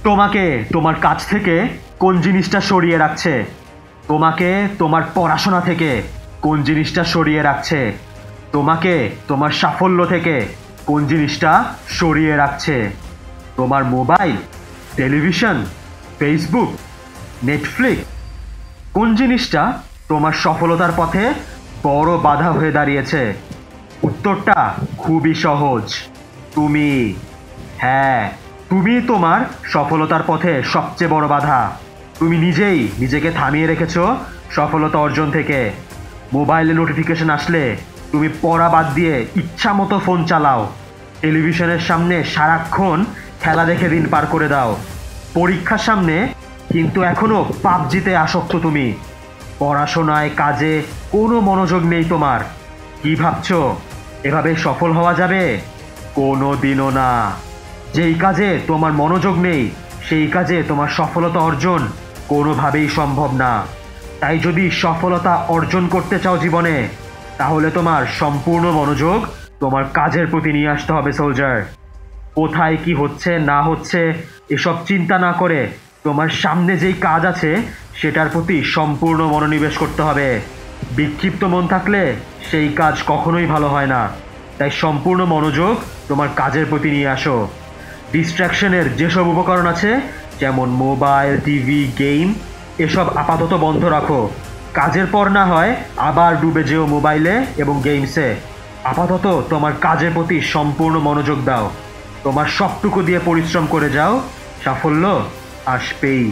তোমাকে তোমার কাজ থেকে কোন জিনিসটা সরিয়ে রাখছে? তোমাকে তোমার পড়াশোনা থেকে কোন জিনিসটা সরিয়ে রাখছে? তোমাকে তোমার সাফল্য থেকে কোন জিনিসটা সরিয়ে রাখছে? তোমার মোবাইল, টেলিভিশন, ফেসবুক, নেটফ্লিক্স? কোন জিনিসটা তোমার সফলতার পথে বড় বাধা হয়ে দাঁড়িয়েছে? উত্তরটা খুবই সহজ, তুমি। হ্যাঁ, তুমি তোমার সফলতার পথে সবচেয়ে বড় বাধা। তুমি নিজেই নিজেকে থামিয়ে রেখেছো সফলতা অর্জন থেকে। মোবাইলে নোটিফিকেশন আসলে তুমি পড়া বাদ দিয়ে ইচ্ছা মতো ফোন চালাও। টেলিভিশনের সামনে সারাক্ষণ খেলা দেখে দিন পার করে দাও। পরীক্ষার সামনে কিন্তু এখনো পাবজিতে আসক্ত তুমি। পড়াশোনায়, কাজে কোনো মনোযোগ নেই তোমার। কি ভাবছো এভাবে সফল হওয়া যাবে? কোনো দিনও না। যেই কাজে তোমার মনোযোগ নেই সেই কাজে তোমার সফলতা অর্জন কোনোভাবেই সম্ভব না। তাই যদি সফলতা অর্জন করতে চাও জীবনে, তাহলে তোমার সম্পূর্ণ মনোযোগ তোমার কাজের প্রতি নিয়ে আসতে হবে সোলজার। কোথায় কি হচ্ছে না হচ্ছে এসব চিন্তা না করে তোমার সামনে যেই কাজ আছে সেটার প্রতি সম্পূর্ণ মনোনিবেশ করতে হবে। বিক্ষিপ্ত মন থাকলে সেই কাজ কখনোই ভালো হয় না। তাই সম্পূর্ণ মনোযোগ তোমার কাজের প্রতি নিয়ে আসো। ডিস্ট্র্যাকশনের যেসব উপকরণ আছে, যেমন মোবাইল, টিভি, গেম, এসব আপাতত বন্ধ রাখো। কাজের পর না হয় আবার ডুবে যেও মোবাইলে এবং গেমসে। আপাতত তোমার কাজের প্রতি সম্পূর্ণ মনোযোগ দাও। তোমার সবটুকু দিয়ে পরিশ্রম করে যাও, সাফল্য আসবেই।